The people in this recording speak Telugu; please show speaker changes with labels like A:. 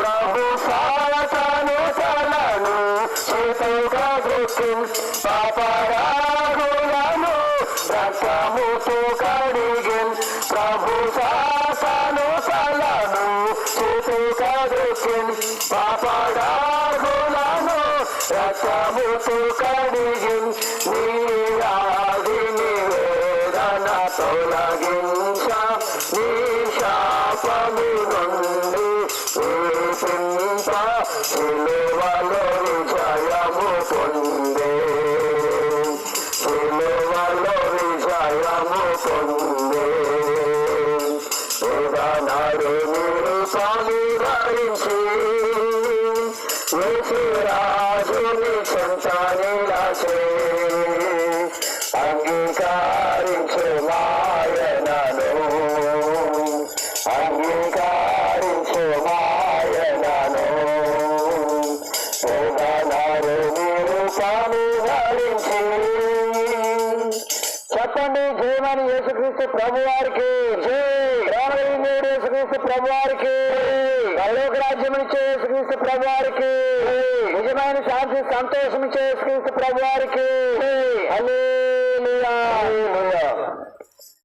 A: ప్రభు సాతాను తలను చేతుగా గుర్తి పాపరాగులను రక్తముతో కడిగిన్ ప్రభు సాతాను తలను చేతుగా గుర్తి పాపరాగులను రక్తముతో కడిగిన్ నీరాది నివేదన తొలగించ నీ శాపము నుండి విడిపింప సిలువలో విజయము పొందే సిలువలో విజయము పొందే నాడు మీరు స్వామి ధరించి రాజుని సంతానిలాచే అంగీకరించు మాయనను అంగీకరించు మాయనను నాడు మీరు స్వామి ధరించి చెప్పండి జయమని యేసుక్రీస్తు ప్రభు వారికి జయమేడు యేసుక్రీస్తు ప్రభు వారికి పరలోక రాజ్యం ఇచ్చే యేసుక్రీస్తు ప్రభు వారికి నిజమైన శాంతి సంతోషం ఇచ్చే యేసుక్రీస్తు ప్రభు వారికి హల్లెలూయా.